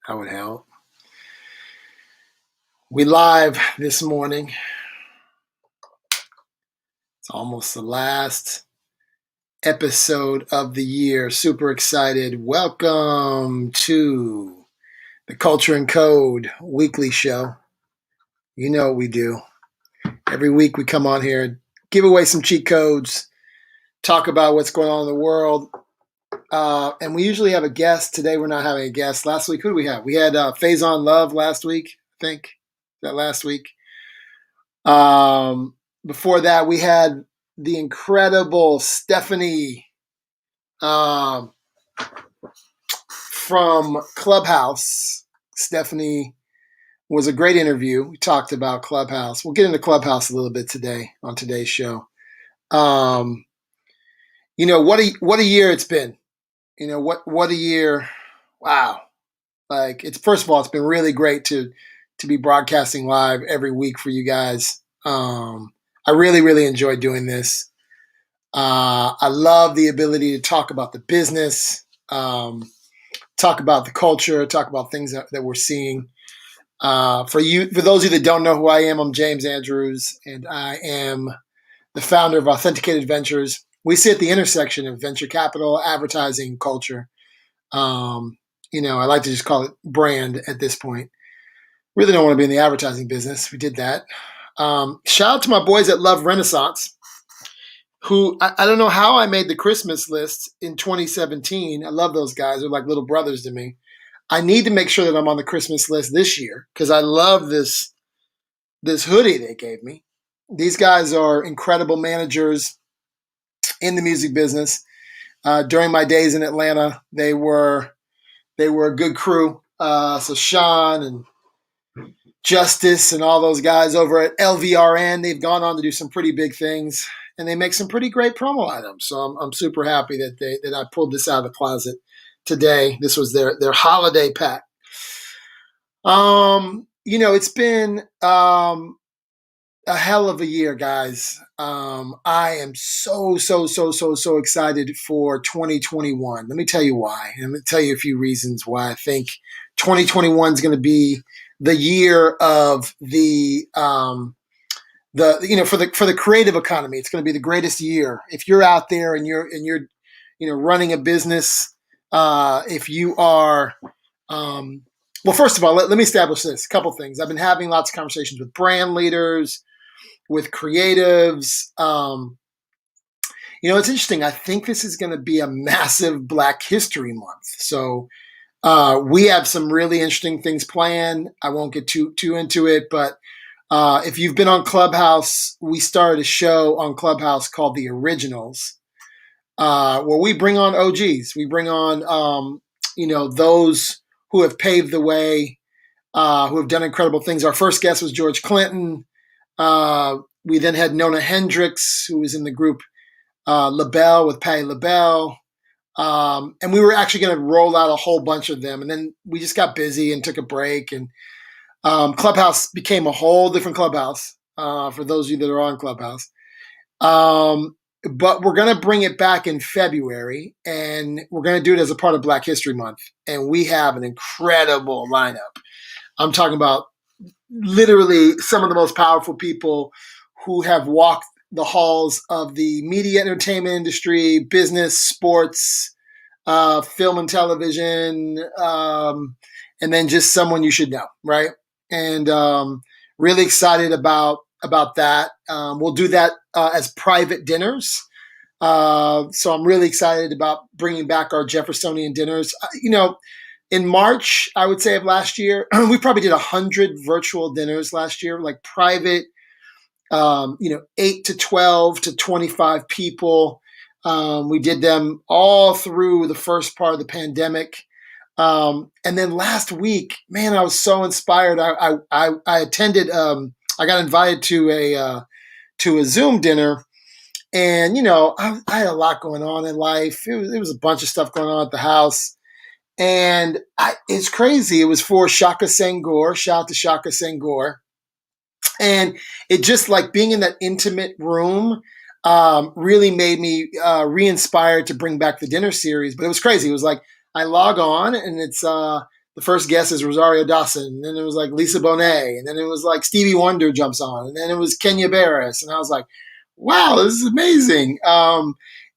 How would help. We live this morning. It's almost the last episode of the year. Super excited. Welcome to the Culture and Code weekly show. You know what we do. Every week we come on here, give away some cheat codes, talk about what's going on in the world. And we usually have a guest. Today we're not having a guest. Last week, who did we have? We had Faison Love last week, I think. That last week. Before that, we had the incredible Stephanie from Clubhouse. Stephanie was a great interview. We talked about Clubhouse. We'll get into Clubhouse a little bit today on today's show. What a year it's been. What a year. Wow. It's first of all, it's been really great to be broadcasting live every week for you guys. I really, really enjoy doing this. I love the ability to talk about the business, talk about the culture, talk about things that we're seeing. For those of you that don't know who I am, I'm James Andrews, and I am the founder of Authenticated Ventures. We sit at the intersection of venture capital, advertising, culture. I like to just call it brand at this point. Really don't want to be in the advertising business. We did that. Shout out to my boys at Love Renaissance, who I don't know how I made the Christmas list in 2017. I love those guys. They're like little brothers to me. I need to make sure that I'm on the Christmas list this year because I love this hoodie they gave me. These guys are incredible managers in the music business. During my days in Atlanta, they were a good crew. So Sean and Justice and all those guys over at LVRN, they've gone on to do some pretty big things, and they make some pretty great promo items. So I'm super happy that I pulled this out of the closet today. This was their holiday pack. It's been a hell of a year, guys. I am so excited for 2021. Let me tell you why. Let me tell you a few reasons why I think 2021 is going to be the year of for the creative economy. It's going to be the greatest year. If you're out there and you're running a business, if you are, well, first of all, let me establish this. A couple things. I've been having lots of conversations with brand leaders, with creatives. It's interesting. I think this is going to be a massive Black History Month. So we have some really interesting things planned. I won't get too into it, but if you've been on Clubhouse, we started a show on Clubhouse called The Originals, where we bring on OGs. We bring on, those who have paved the way, who have done incredible things. Our first guest was George Clinton. We then had Nona Hendrix, who was in the group LaBelle with Patti LaBelle. And we were actually going to roll out a whole bunch of them. And then we just got busy and took a break. And Clubhouse became a whole different Clubhouse for those of you that are on Clubhouse. But we're going to bring it back in February, and we're going to do it as a part of Black History Month. And we have an incredible lineup. I'm talking about literally some of the most powerful people who have walked the halls of the media entertainment industry, business, sports, film and television, and then just someone you should know, right? And really excited about that. We'll do that as private dinners. So I'm really excited about bringing back our Jeffersonian dinners. In March, I would say, of last year, we probably did 100 virtual dinners last year, like private, 8 to 12 to 25 people. We did them all through the first part of the pandemic. And then last week, man, I was so inspired. I attended, I got invited to a Zoom dinner, and, I had a lot going on in life. It was a bunch of stuff going on at the house. And it's crazy. It was for Shaka Senghor. Shout out to Shaka Senghor. And it just like being in that intimate room really made me re-inspired to bring back the dinner series. But it was crazy. It was like I log on and it's the first guest is Rosario Dawson, and then it was like Lisa Bonet, and then it was like Stevie Wonder jumps on, and then it was Kenya Barris, and I was like, wow, this is amazing.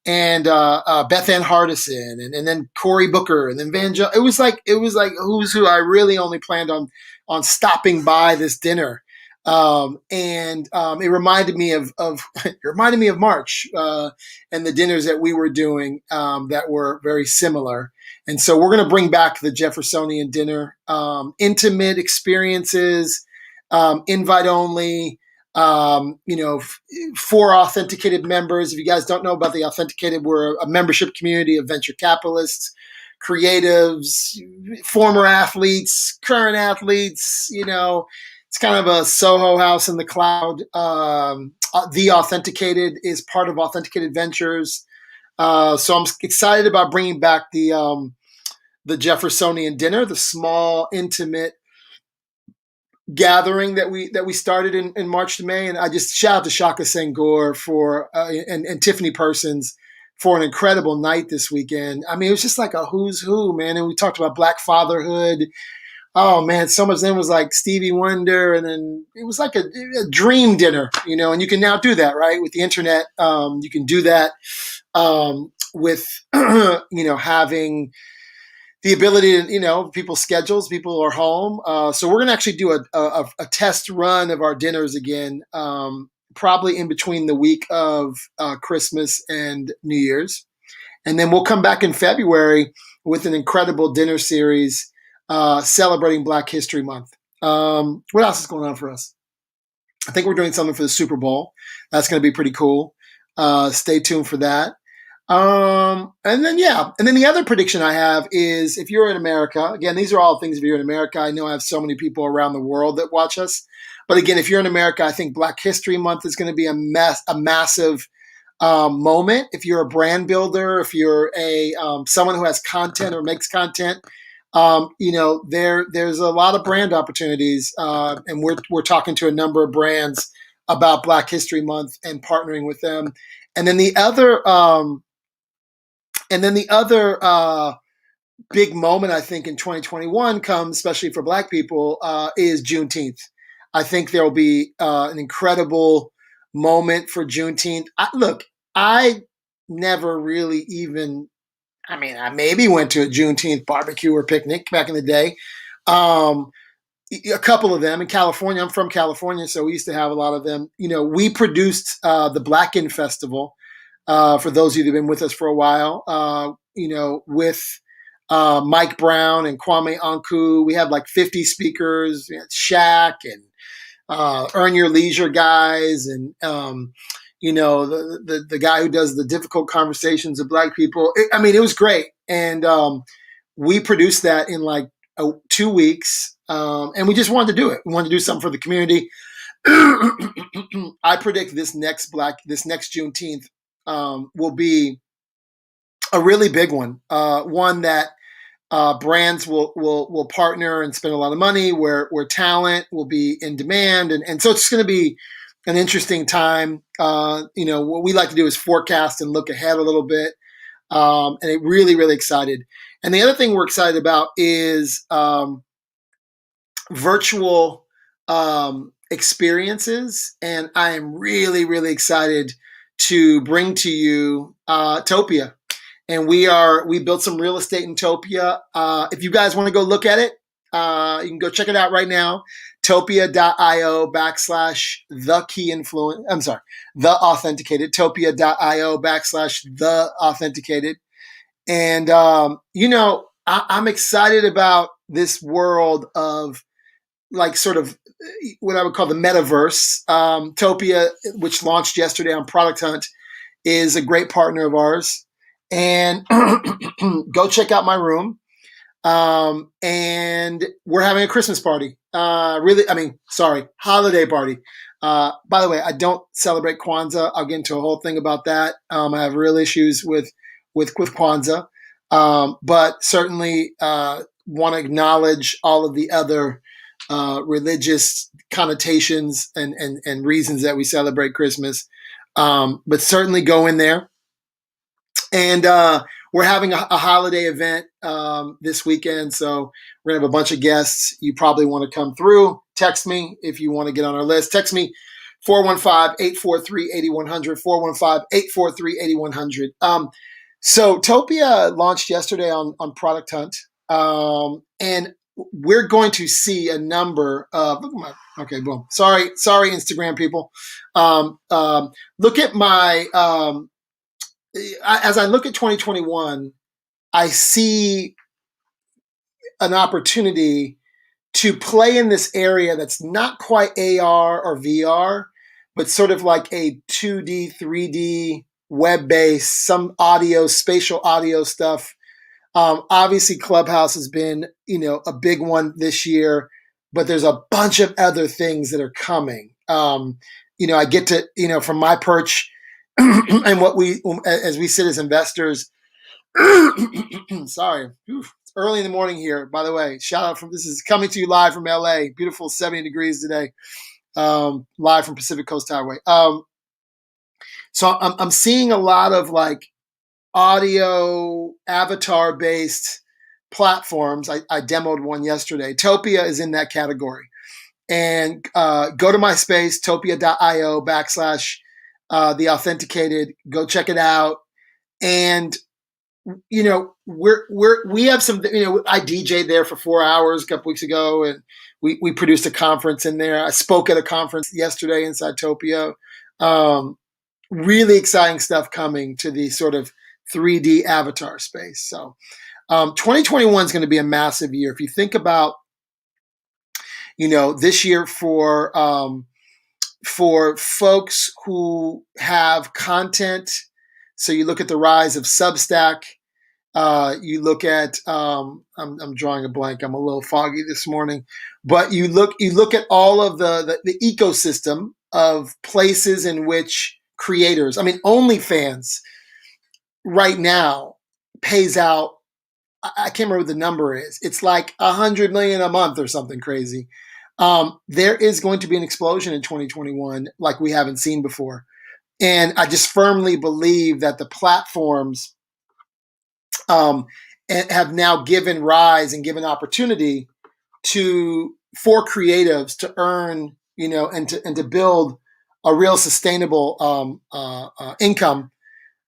And Beth Ann Hardison, and then Cory Booker, and then It was like who's who. I really only planned on stopping by this dinner, and it reminded me of it reminded me of March and the dinners that we were doing that were very similar. And so we're going to bring back the Jeffersonian dinner, intimate experiences, invite only. For authenticated members. If you guys don't know about the authenticated, we're a membership community of venture capitalists, creatives, former athletes, current athletes. It's kind of a Soho house in the cloud. The Authenticated is part of Authenticated Ventures. So I'm excited about bringing back the Jeffersonian dinner, the small, intimate gathering that we started in March to May. And I just shout out to Shaka Senghor and Tiffany Persons for an incredible night this weekend. I mean, it was just like a who's who, man. And we talked about Black fatherhood. Oh man, so much. Then it was like Stevie Wonder, and then it was like a dream dinner, and you can now do that, right? With the internet. You can do that with having the ability to, people's schedules, people are home. So we're going to actually do a test run of our dinners again, probably in between the week of Christmas and New Year's. And then we'll come back in February with an incredible dinner series celebrating Black History Month. What else is going on for us? I think we're doing something for the Super Bowl. That's going to be pretty cool. Stay tuned for that. And then the other prediction I have is if you're in America, again, these are all things if you're in America. I know I have so many people around the world that watch us, but again, if you're in America, I think Black History Month is going to be a massive moment. If you're a brand builder, if you're someone who has content or makes content, there's a lot of brand opportunities, and we're talking to a number of brands about Black History Month and partnering with them. And then the other big moment, I think, in 2021 comes, especially for Black people, is Juneteenth. I think there will be an incredible moment for Juneteenth. I never really even, I maybe went to a Juneteenth barbecue or picnic back in the day. A couple of them in California. I'm from California, so we used to have a lot of them. We produced the Blacken Festival. For those of you who've been with us for a while, with Mike Brown and Kwame Anku. We had like 50 speakers, Shaq and Earn Your Leisure guys, and the guy who does the difficult conversations of Black people. It was great, and we produced that in like 2 weeks, and we just wanted to do it. We wanted to do something for the community. I predict this next Juneteenth will be a really big one, one that brands will partner and spend a lot of money, where talent will be in demand, and so it's going to be an interesting time. What we like to do is forecast and look ahead a little bit, and it really, really excited. And the other thing we're excited about is virtual experiences, and I am really, really excited to bring to you Topia. And we built some real estate in Topia. If you guys want to go look at it, you can go check it out right now. Topia.io /the key influence. I'm sorry, the authenticated. Topia.io /the authenticated. And I'm excited about this world of like sort of what I would call the metaverse. Topia, which launched yesterday on Product Hunt, is a great partner of ours. And go check out my room. And we're having a Christmas party. Holiday party. By the way, I don't celebrate Kwanzaa. I'll get into a whole thing about that. I have real issues with Kwanzaa. But certainly want to acknowledge all of the other religious connotations and reasons that we celebrate Christmas. But certainly go in there. And we're having a holiday event this weekend, so we're gonna have a bunch of guests. You probably want to come through. Text me if you want to get on our list. Text me 415-843-8100, 415-843-8100. So Topia launched yesterday on Product Hunt, and we're going to see a number of, look at my, okay, boom. Sorry, Instagram people. Look at my, as I look at 2021, I see an opportunity to play in this area that's not quite AR or VR, but sort of like a 2D, 3D, web-based, some audio, spatial audio stuff. Obviously, Clubhouse has been, a big one this year, but there's a bunch of other things that are coming. I get to, from my perch and what as we sit as investors, sorry, it's early in the morning here, by the way. Shout out this is coming to you live from LA. Beautiful 70 degrees today, live from Pacific Coast Highway. So I'm seeing a lot of like audio avatar based platforms. I demoed one yesterday. Topia is in that category. And go to my space, topia.io / the authenticated. Go check it out. And we have some, I DJ'd there for 4 hours a couple weeks ago, and we produced a conference in there. I spoke at a conference yesterday inside Topia. Really exciting stuff coming to the sort of 3D avatar space. So 2021 is going to be a massive year. If you think about, this year for folks who have content, so you look at the rise of Substack. You look at I'm drawing a blank. I'm a little foggy this morning, but you look at all of the ecosystem of places in which creators. I mean, OnlyFans right now pays out. I can't remember what the number is. It's like 100 million a month or something crazy. There is going to be an explosion in 2021 like we haven't seen before, and I just firmly believe that the platforms have now given rise and given opportunity for creatives to earn, and to build a real sustainable income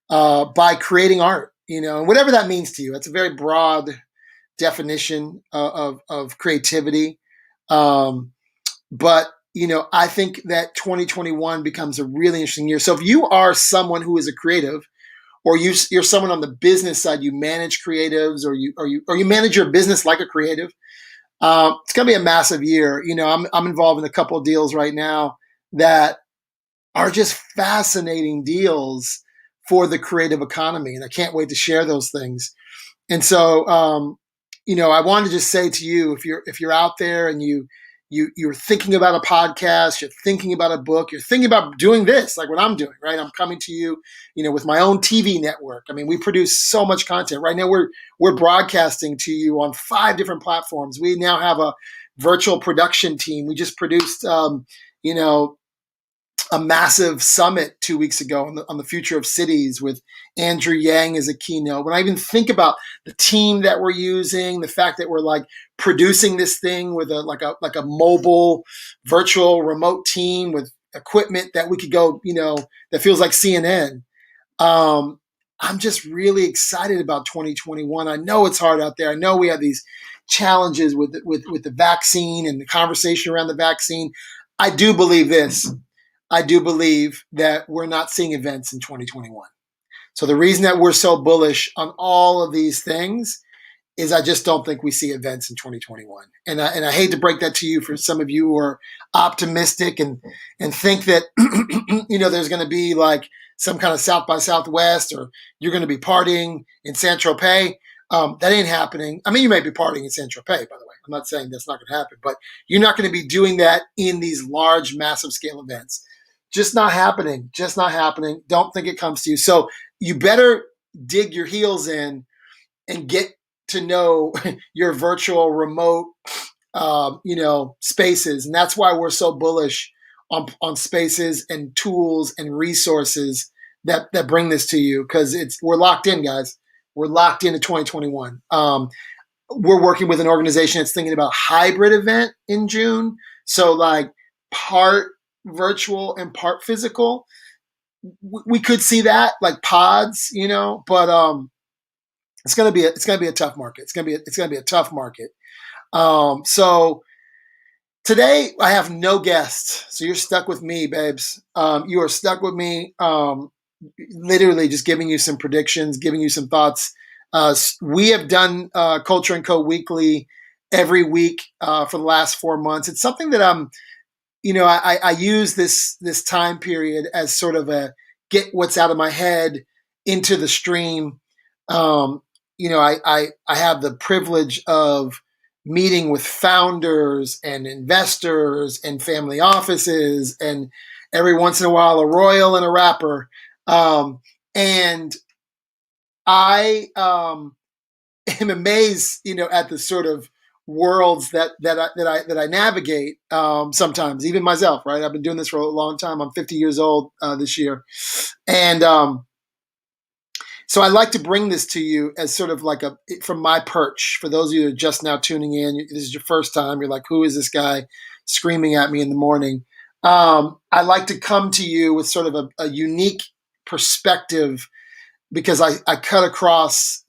by creating art, and whatever that means to you. It's a very broad definition of creativity. But I think that 2021 becomes a really interesting year. So if you are someone who is a creative, or you're someone on the business side, you manage creatives, or you manage your business like a creative, it's going to be a massive year. I'm involved in a couple of deals right now that are just fascinating deals for the creative economy, and I can't wait to share those things. And so, I wanted to just say to you, if you're out there and you're thinking about a podcast, you're thinking about a book, you're thinking about doing this, like what I'm doing, right? I'm coming to you, with my own TV network. I mean, we produce so much content. Right now we're broadcasting to you on 5 different platforms. We now have a virtual production team. We just produced, a massive summit 2 weeks ago on the future of cities with Andrew Yang as a keynote. When I even think about the team that we're using, the fact that we're like producing this thing with a mobile virtual remote team with equipment that we could go, that feels like CNN. I'm just really excited about 2021. I know it's hard out there. I know we have these challenges with the vaccine and the conversation around the vaccine. I do believe this. I do believe that we're not seeing events in 2021. So the reason that we're so bullish on all of these things is I just don't think we see events in 2021. And I hate to break that to you, for some of you who are optimistic and think that there's going to be like some kind of South by Southwest, or you're going to be partying in Saint-Tropez. That ain't happening. I mean, you may be partying in Saint-Tropez, by the way. I'm not saying that's not going to happen, but you're not going to be doing that in these large, massive scale events. Just not happening. Just not happening. Don't think it comes to you. So you better dig your heels in and get to know your virtual remote, spaces. And that's why we're so bullish on spaces and tools and resources that bring this to you, because we're locked in, guys. we're locked into 2021. We're working with an organization that's thinking about hybrid event in June. So like part virtual and part physical. We could see that like pods, but it's gonna be a tough market. It's gonna be a tough market. So today I have no guests, so you're stuck with me, babes. You are stuck with me. Literally just giving you some predictions, giving you some thoughts. We have done Culture and Co weekly every week for the last 4 months. It's something that I use this time period as sort of a get what's out of my head into the stream. I have the privilege of meeting with founders and investors and family offices, and every once in a while a royal and a rapper. And I am amazed, at the sort of worlds that I navigate. Sometimes, even myself, right? I've been doing this for a long time. I'm 50 years old this year, and so I like to bring this to you as sort of like from my perch. For those of you who are just now tuning in, this is your first time. You're like, who is this guy screaming at me in the morning? I like to come to you with sort of a unique perspective because I cut across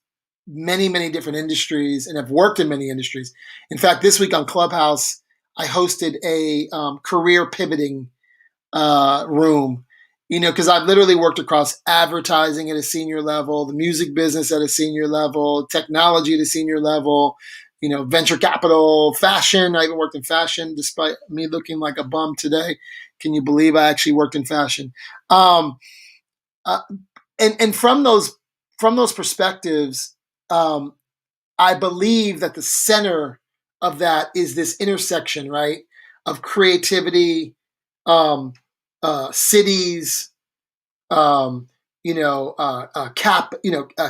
many, many different industries and have worked in many industries. In fact, this week on Clubhouse, I hosted a career pivoting room, because I've literally worked across advertising at a senior level, the music business at a senior level, technology at a senior level, venture capital, fashion. I even worked in fashion despite me looking like a bum today. Can you believe I actually worked in fashion? Um, uh, and from those perspectives, um, I believe that the center of that is this intersection, right, of creativity, cities,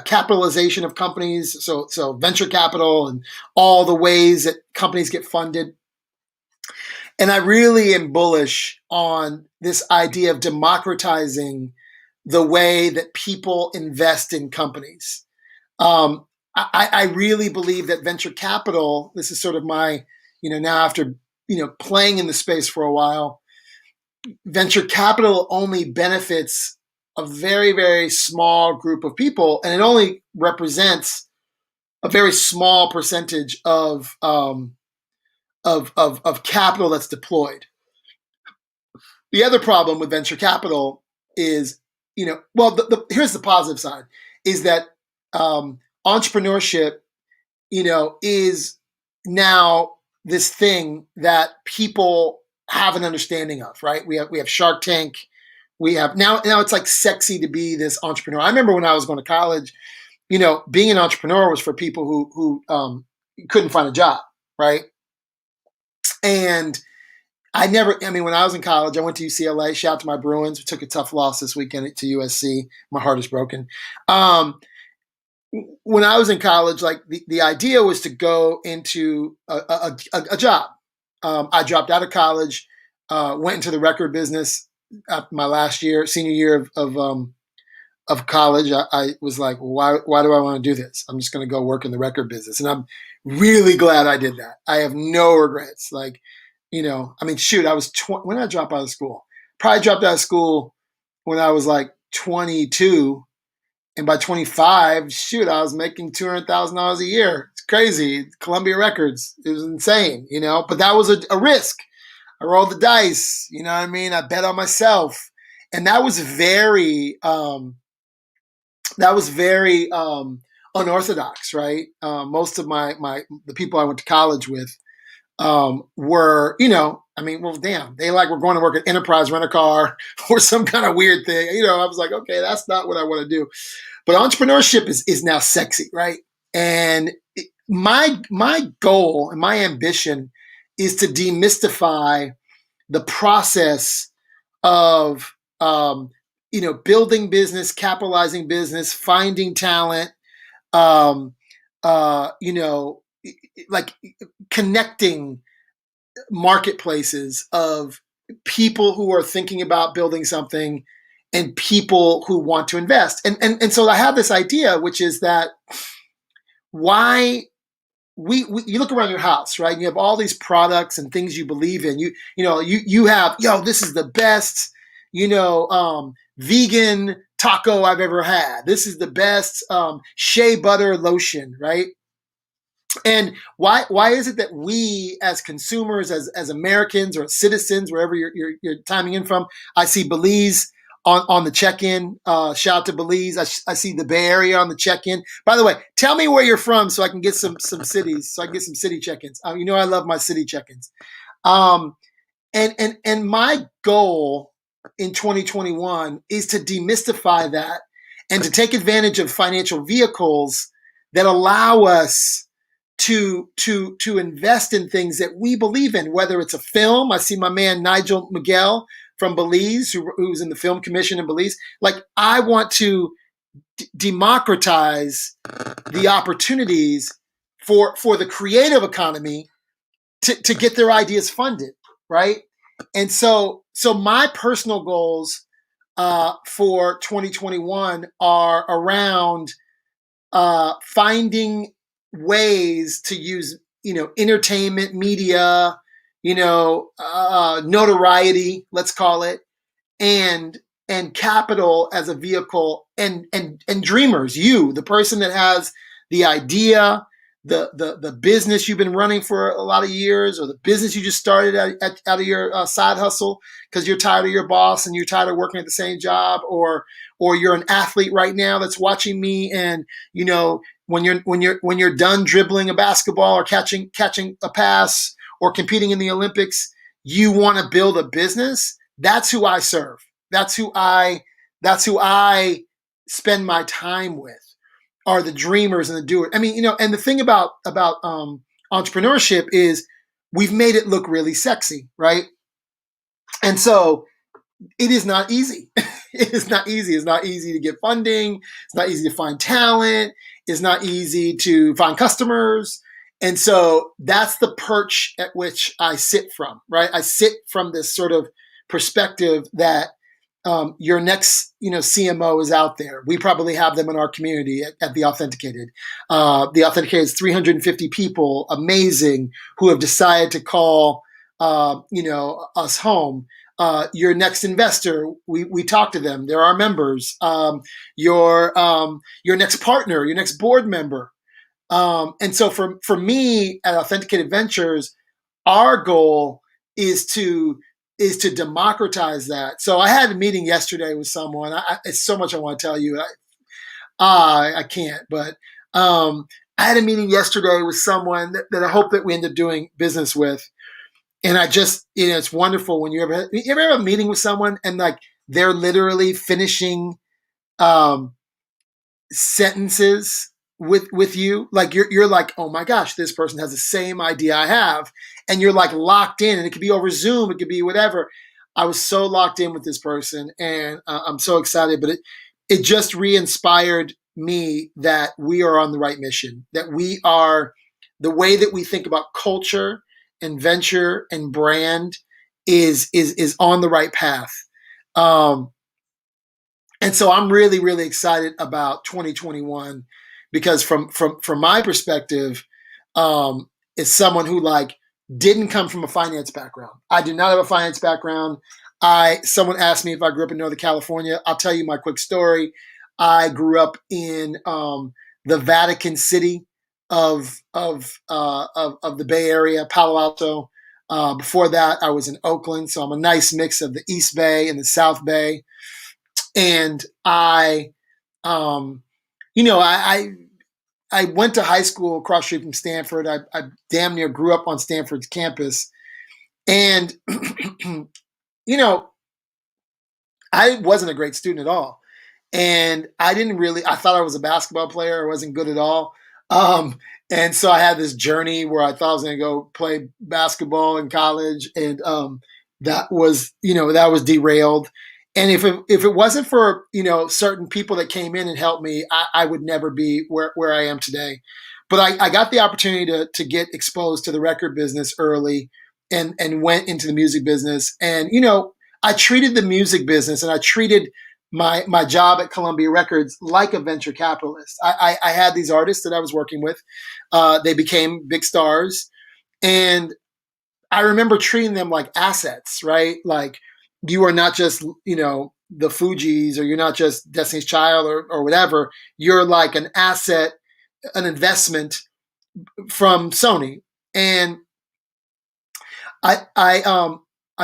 capitalization of companies, so venture capital and all the ways that companies get funded. And I really am bullish on this idea of democratizing the way that people invest in companies. Um, I really believe that venture capital, this is sort of my, now after, playing in the space for a while, venture capital only benefits a very, very small group of people, and it only represents a very small percentage of capital that's deployed. The other problem with venture capital is, well, here's the positive side, is that entrepreneurship, is now this thing that people have an understanding of, right? We have Shark Tank. We have now it's like sexy to be this entrepreneur. I remember when I was going to college, being an entrepreneur was for people who couldn't find a job, right? And when I was in college, I went to UCLA. Shout out to my Bruins. We took a tough loss this weekend to USC. My heart is broken. When I was in college, like the idea was to go into a job. I dropped out of college, went into the record business my last year, senior year of college. I was like, why do I want to do this? I'm just going to go work in the record business. And I'm really glad I did that. I have no regrets. Like, shoot, I was when did I drop out of school? Probably dropped out of school when I was like 22. And by 25, shoot, I was making $200,000 a year. It's crazy. Columbia Records. It was insane, but that was a risk. I rolled the dice, you know what I mean? I bet on myself. And that was very unorthodox, right? Most of the people I went to college with were, well, damn, they were going to work at Enterprise Rent-A-Car or some kind of weird thing. I was like, okay, that's not what I want to do. But entrepreneurship is now sexy, right? And my goal and my ambition is to demystify the process of building business, capitalizing business, finding talent, um, like connecting marketplaces of people who are thinking about building something and people who want to invest. And so I have this idea, which is that why we you look around your house, right? And you have all these products and things you believe in. You have, this is the best, vegan taco I've ever had. This is the best shea butter lotion, right? And why is it that we as consumers, as Americans or citizens, wherever you're timing in from, I see Belize on the check-in. Shout out to Belize. I see the Bay Area on the check-in. By the way, tell me where you're from so I can get some cities, so I can get some city check-ins. I love my city check-ins. Um, and my goal in 2021 is to demystify that and to take advantage of financial vehicles that allow us to invest in things that we believe in, whether it's a film. I see my man Nigel Miguel from Belize, who's in the Film Commission in Belize. Like, I want to democratize the opportunities for the creative economy to get their ideas funded, right? And so my personal goals for 2021 are around finding ways to use, entertainment, media, notoriety, let's call it, and capital as a vehicle, and dreamers, the person that has the idea, the business you've been running for a lot of years, or the business you just started out of your side hustle because you're tired of your boss and you're tired of working at the same job, or you're an athlete right now that's watching me, and when you're done dribbling a basketball or catching a pass or competing in the Olympics, you want to build a business. That's who I serve. That's who I spend my time with, are the dreamers and the doers. I mean, and the thing about entrepreneurship is we've made it look really sexy, right? And so it is not easy. It is not easy. It's not easy to get funding. It's not easy to find talent. It's not easy to find customers. And so that's the perch at which I sit from, right? I sit from this sort of perspective that your next, CMO is out there. We probably have them in our community at The Authenticated. The Authenticated is 350 people, amazing, who have decided to call, us home. Your next investor, we talk to them. They're our members. Your next partner, your next board member. And so for me at Authenticated Ventures, our goal is to democratize that. So I had a meeting yesterday with someone. It's so much I want to tell you. I can't, but I had a meeting yesterday with someone that I hope that we end up doing business with. And I just, it's wonderful when you ever have a meeting with someone and like they're literally finishing sentences with you, like you're like, oh my gosh, this person has the same idea I have, and you're like locked in, and it could be over Zoom, it could be whatever. I was so locked in with this person, and I'm so excited. But it just re-inspired me that we are on the right mission, that we are, the way that we think about culture and venture and brand is on the right path. And so I'm really, really excited about 2021 because from my perspective, as someone who like didn't come from a finance background. I do not have a finance background. Someone asked me if I grew up in Northern California. I'll tell you my quick story. I grew up in the Vatican City of the Bay Area, Palo Alto. Before that, I was in Oakland, so I'm a nice mix of the East Bay and the South Bay. And I went to high school across the street from Stanford. I damn near grew up on Stanford's campus. And, I wasn't a great student at all. And I thought I was a basketball player. I wasn't good at all. And so I had this journey where I thought I was going to go play basketball in college. And that was derailed. And if it wasn't for, certain people that came in and helped me, I would never be where I am today. But I got the opportunity to get exposed to the record business early and went into the music business. And, I treated the music business and I treated my job at Columbia Records like a venture capitalist. I had these artists that I was working with. They became big stars, and I remember treating them like assets, right? Like you are not just, the Fugees, or you're not just Destiny's Child, or whatever. You're like an asset, an investment from Sony. And I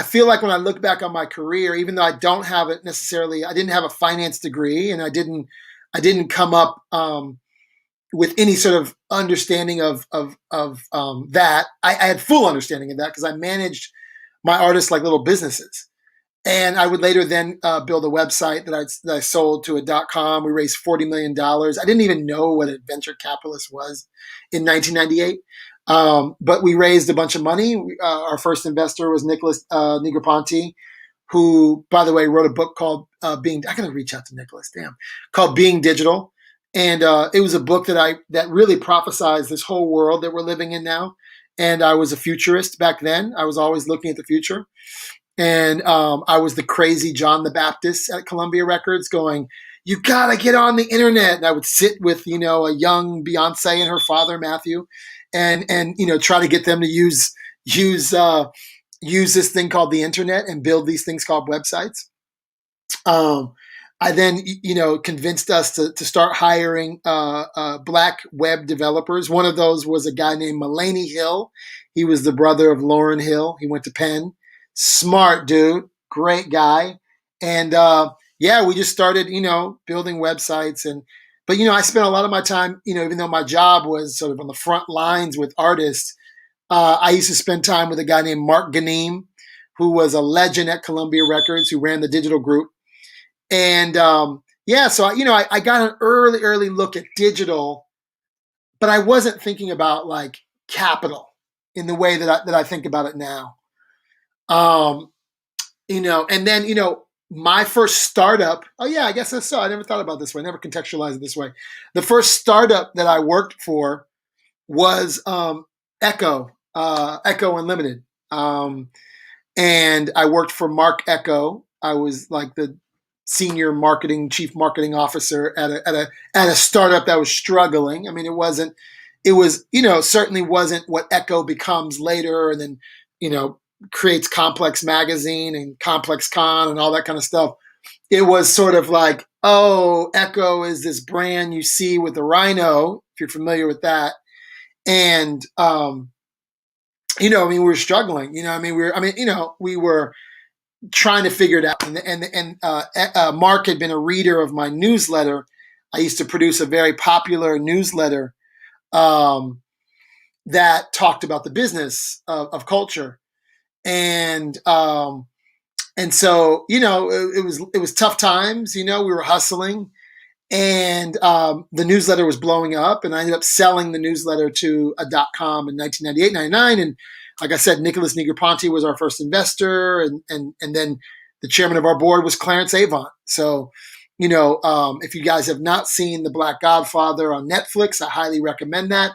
feel like when I look back on my career, even though I don't have it necessarily, I didn't have a finance degree, and I didn't come up with any sort of understanding of that. I had full understanding of that because I managed my artists like little businesses. And I would later then build a website that I sold to a .com. We raised $40 million. I didn't even know what a venture capitalist was in 1998, but we raised a bunch of money. Our first investor was Nicholas Negroponte, who, by the way, wrote a book called Being. I gotta reach out to Nicholas. Damn, called Being Digital, and it was a book that really prophesized this whole world that we're living in now. And I was a futurist back then. I was always looking at the future. And I was the crazy John the Baptist at Columbia Records going, you gotta get on the internet. And I would sit with, a young Beyonce and her father, Matthew, and try to get them to use this thing called the internet and build these things called websites. Um, I then, convinced us to start hiring black web developers. One of those was a guy named Mulaney Hill. He was the brother of Lauryn Hill. He went to Penn. Smart dude, great guy. And yeah, we just started, building websites. But I spent a lot of my time, even though my job was sort of on the front lines with artists, I used to spend time with a guy named Mark Ganeem, who was a legend at Columbia Records, who ran the digital group. And yeah, so I got an early look at digital, but I wasn't thinking about like capital in the way that I think about it now. Um, and then my first startup. Oh yeah, I guess that's so. I never thought about it this way. I never contextualized it this way. The first startup that I worked for was Echo, Echo Unlimited, and I worked for Mark Echo. I was like the senior chief marketing officer at a startup that was struggling. I mean, it wasn't. It was certainly wasn't what Echo becomes later, and then creates Complex Magazine and Complex Con and all that kind of stuff. It was sort of like, oh, Echo is this brand you see with the rhino, if you're familiar with that. And, we were struggling, we were trying to figure it out. And Mark had been a reader of my newsletter. I used to produce a very popular newsletter that talked about the business of culture. And so it was tough times. We were hustling, and the newsletter was blowing up, and I ended up selling the newsletter to a .com in 1998, 99. And like I said, Nicholas Negroponte was our first investor, and then the chairman of our board was Clarence Avant. So if you guys have not seen The Black Godfather on Netflix, I highly recommend that.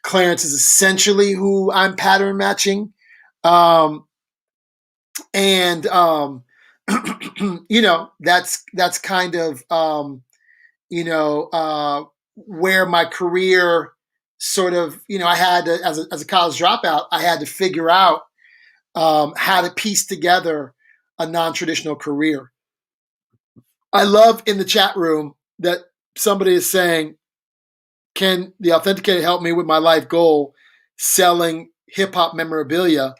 Clarence is essentially who I'm pattern matching. And that's kind of where my career sort of I had to, as a college dropout, I had to figure out how to piece together a non-traditional career. I love in the chat room that somebody is saying, can the Authenticated help me with my life goal selling hip hop memorabilia?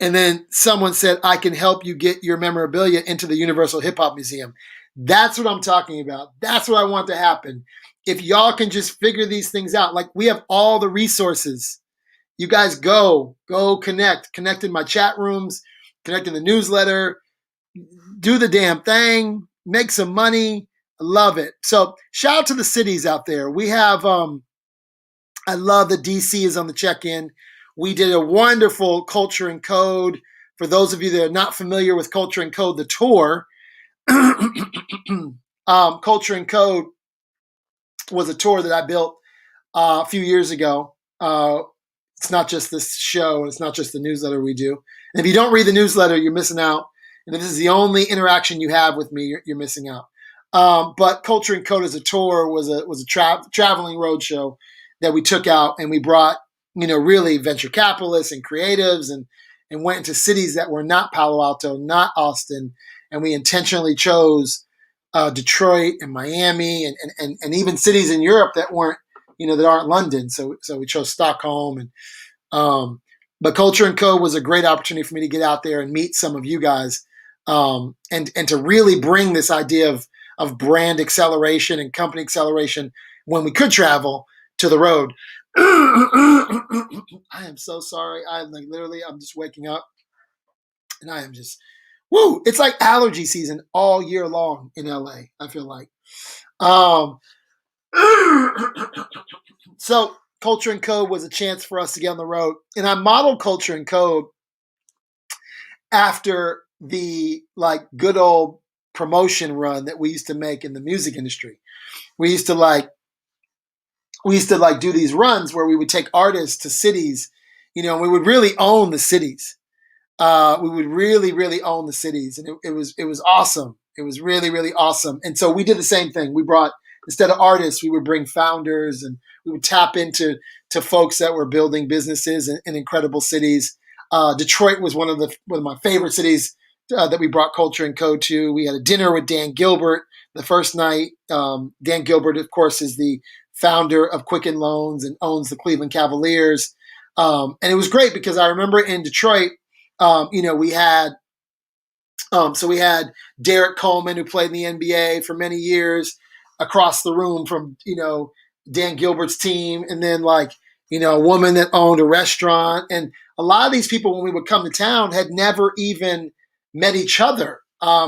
And then someone said, I can help you get your memorabilia into the Universal Hip Hop Museum. That's what I'm talking about. That's what I want to happen. If y'all can just figure these things out, like we have all the resources. You guys go connect in my chat rooms, connect in the newsletter, do the damn thing, make some money. I love it. So shout out to the cities out there. We have, I love that DC is on the check-in. We did a wonderful Culture and Code. For those of you that are not familiar with Culture and Code, the tour, Culture and Code was a tour that I built a few years ago. It's not just this show, and it's not just the newsletter we do. And if you don't read the newsletter, you're missing out. And if this is the only interaction you have with me, you're missing out. But Culture and Code as a tour was a traveling roadshow that we took out, and we brought really venture capitalists and creatives, and went into cities that were not Palo Alto, not Austin, and we intentionally chose Detroit and Miami, and even cities in Europe that weren't that aren't London. So we chose Stockholm, and but Culture and Code was a great opportunity for me to get out there and meet some of you guys, and to really bring this idea of brand acceleration and company acceleration when we could travel to the road. I am so sorry. I'm just waking up, and I am just woo. It's like allergy season all year long in LA. I feel like. Um, so Culture and Code was a chance for us to get on the road, and I modeled Culture and Code after the good old promotion run that we used to make in the music industry. We used to do these runs where we would take artists to cities, and we would really own the cities. We would really, really own the cities, and it was awesome. It was really, really awesome. And so we did the same thing. We brought, instead of artists, we would bring founders, and we would tap into folks that were building businesses in incredible cities. Detroit was one of my favorite cities that we brought Culture and Code to. We had a dinner with Dan Gilbert the first night. Dan Gilbert, of course, is the founder of Quicken Loans and owns the Cleveland Cavaliers. And it was great because I remember in Detroit, we had Derek Coleman, who played in the NBA for many years, across the room from Dan Gilbert's team, and then a woman that owned a restaurant, and a lot of these people, when we would come to town, had never even met each other,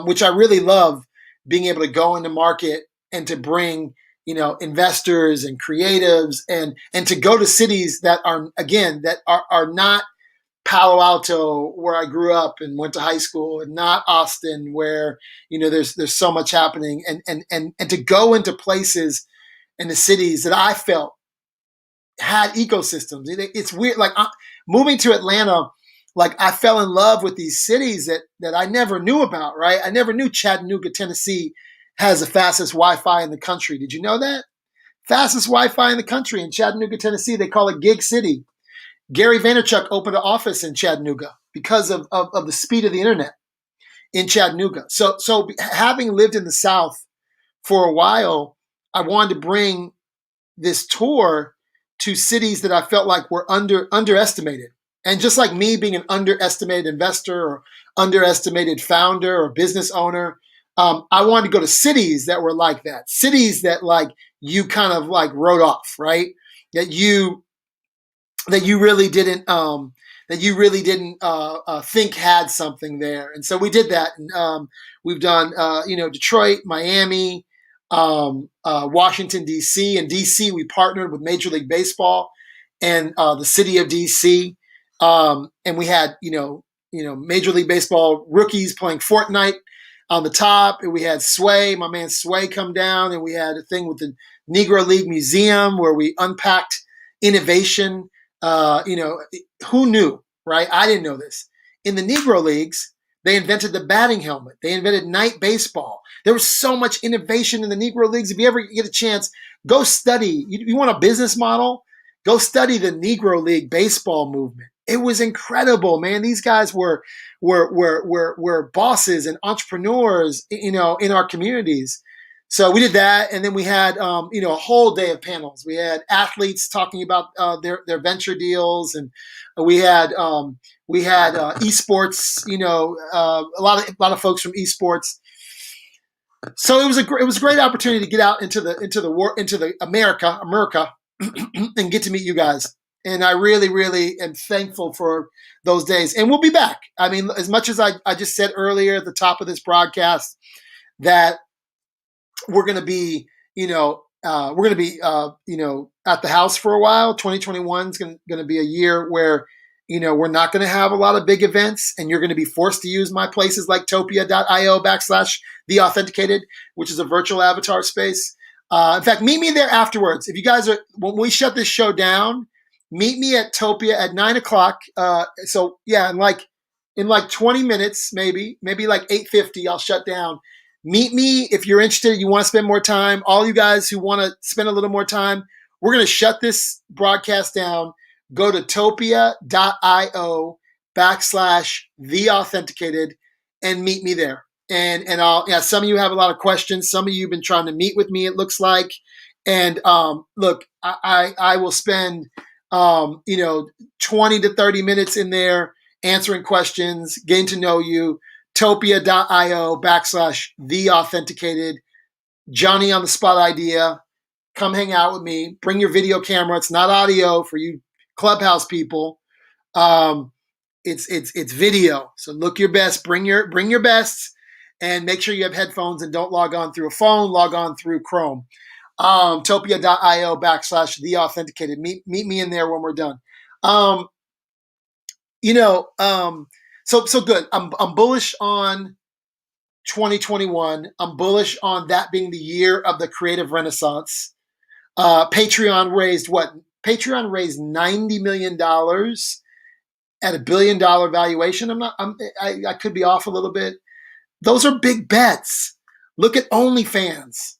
which I really love, being able to go into market and to bring investors and creatives, and to go to cities that are not Palo Alto, where I grew up and went to high school, and not Austin, where there's so much happening, and to go into places in the cities that I felt had ecosystems. It's weird, moving to Atlanta, I fell in love with these cities that I never knew about. Right, I never knew Chattanooga, Tennessee, has the fastest Wi-Fi in the country. Did you know that? Fastest Wi-Fi in the country in Chattanooga, Tennessee. They call it Gig City. Gary Vaynerchuk opened an office in Chattanooga because of the speed of the internet in Chattanooga. So having lived in the South for a while, I wanted to bring this tour to cities that I felt like were underestimated. And just like me being an underestimated investor or underestimated founder or business owner, I wanted to go to cities that were like that. Cities that you kind of wrote off, right? That you really didn't think had something there. And so we did that. And we've done Detroit, Miami, Washington D.C. In D.C. we partnered with Major League Baseball and the city of D.C. And we had Major League Baseball rookies playing Fortnite on the top, and we had Sway, my man Sway, come down, and we had a thing with the Negro League Museum where we unpacked innovation. Who knew, right? I didn't know this. In the Negro Leagues, they invented the batting helmet. They invented night baseball. There was so much innovation in the Negro Leagues. If you ever get a chance, go study. You want a business model? Go study the Negro League baseball movement. It was incredible, man. These guys were bosses and entrepreneurs, in our communities. So we did that, and then we had a whole day of panels. We had athletes talking about their venture deals, and we had esports. A lot of folks from esports. So it was a great opportunity to get out into the America, and get to meet you guys. And I really, really am thankful for those days. And we'll be back. I mean, as much as I just said earlier at the top of this broadcast that we're going to be, at the house for a while. 2021 is going to be a year where, we're not going to have a lot of big events, and you're going to be forced to use my places like topia.io/The Authenticated, which is a virtual avatar space. In fact, meet me there afterwards. If you guys when we shut this show down, meet me at Topia at 9:00. So yeah, and in like 20 minutes, maybe like 8:50, I'll shut down. Meet me if you're interested, you want to spend more time. All you guys who want to spend a little more time, we're going to shut this broadcast down. Go to topia.io /the authenticated and meet me there. And I'll, yeah, some of you have a lot of questions. Some of you have been trying to meet with me, it looks like. And look, I will spend, 20 to 30 minutes in there answering questions, getting to know you. Topia.io /the authenticated. Johnny on the spot idea. Come hang out with me. Bring your video camera. It's not audio for you Clubhouse people. It's video. So look your best. Bring your best, and make sure you have headphones and don't log on through a phone. Log on through Chrome. Topia.io /the authenticated. Meet me in there when we're done. So good. I'm bullish on 2021. I'm bullish on that being the year of the creative renaissance. Patreon raised what? Patreon raised $90 million at $1 billion valuation. I could be off a little bit. Those are big bets. Look at OnlyFans.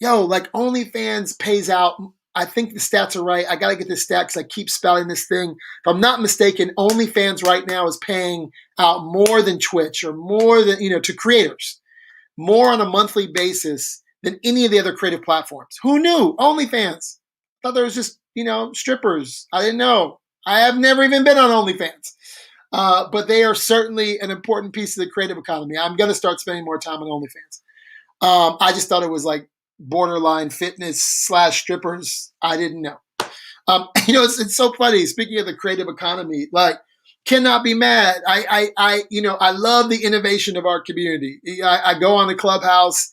Like OnlyFans pays out. I think the stats are right. I got to get the stats because I keep spelling this thing. If I'm not mistaken, OnlyFans right now is paying out more than Twitch or more than, to creators, more on a monthly basis than any of the other creative platforms. Who knew? OnlyFans. I thought there was just, strippers. I didn't know. I have never even been on OnlyFans. But they are certainly an important piece of the creative economy. I'm going to start spending more time on OnlyFans. I just thought it was like borderline fitness / strippers. I didn't know. It's so funny. Speaking of the creative economy, like, cannot be mad. I love the innovation of our community. I go on the Clubhouse,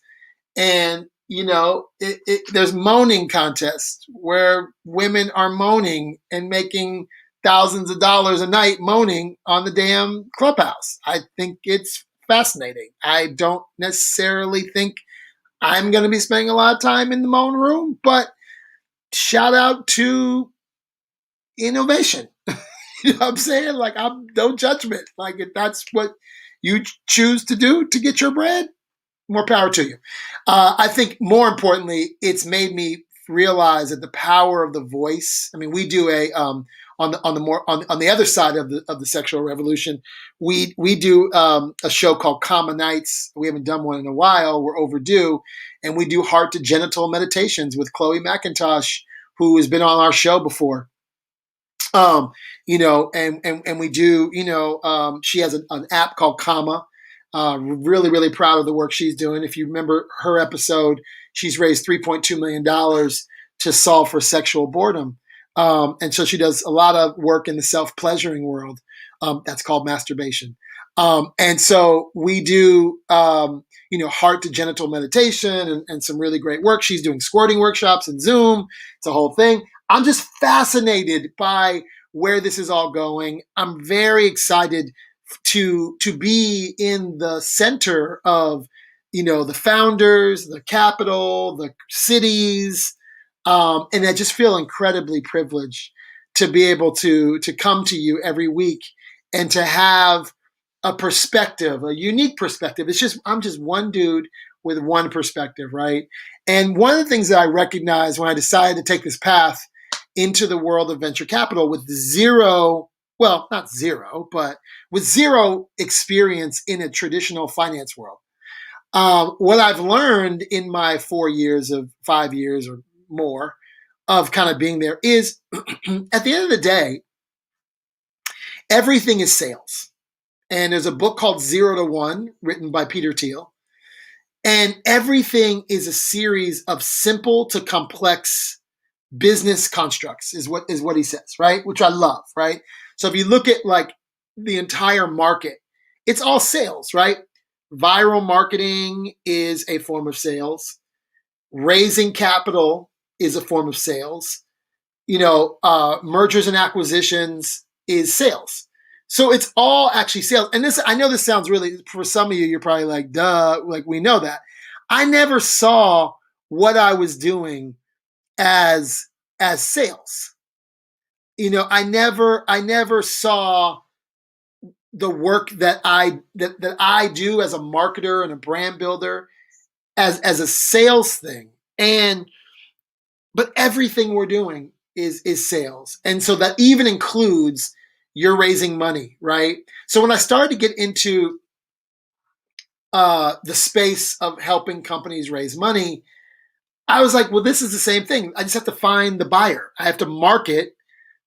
and there's moaning contests where women are moaning and making thousands of dollars a night moaning on the damn Clubhouse. I think it's fascinating. I don't necessarily think I'm going to be spending a lot of time in the moan room, but shout out to innovation. You know what I'm saying? Like, I'm no judgment. Like, if that's what you choose to do to get your bread, more power to you. I think more importantly, it's made me realize that the power of the voice. I mean, we do on the other side of the sexual revolution, we do a show called Common Nights. We haven't done one in a while. We're overdue, and we do heart to genital meditations with Chloe McIntosh, who has been on our show before. And we do, she has an app called Comma. Really, really proud of the work she's doing. If you remember her episode, she's raised $3.2 million to solve for sexual boredom. And so she does a lot of work in the self-pleasuring world. That's called masturbation. And so we do, heart to genital meditation and some really great work. She's doing squirting workshops in Zoom. It's a whole thing. I'm just fascinated by where this is all going. I'm very excited to be in the center of, the founders, the capital, the cities, and I just feel incredibly privileged to be able to come to you every week and to have a perspective, a unique perspective. I'm just one dude with one perspective, right? And one of the things that I recognized when I decided to take this path into the world of venture capital with not zero, but with zero experience in a traditional finance world. What I've learned in my 5 years or more of kind of being there is at the end of the day, everything is sales. And there's a book called 0 to 1 written by Peter Thiel. And everything is a series of simple to complex business constructs is what he says, right? Which I love, right? So if you look at like the entire market, it's all sales, right? Viral marketing is a form of sales. Raising capital is a form of sales. Mergers and acquisitions is sales. So it's all actually sales. And I know this sounds really, for some of you, you're probably like, duh, like we know that. I never saw what I was doing as sales. I never saw the work that I do as a marketer and a brand builder as a sales thing. And but everything we're doing is sales. And so that even includes you're raising money, right? So when I started to get into the space of helping companies raise money, I was like, well, this is the same thing. I just have to find the buyer. I have to market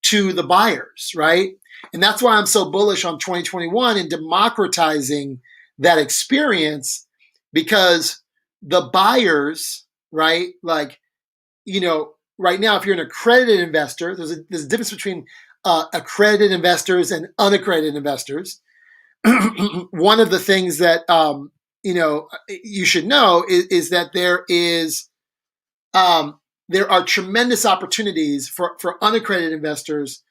to the buyers, right? And that's why I'm so bullish on 2021 and democratizing that experience, because the buyers, right? Like, right now, if you're an accredited investor, there's a difference between accredited investors and unaccredited investors. One of the things that you should know is that there are tremendous opportunities for unaccredited investors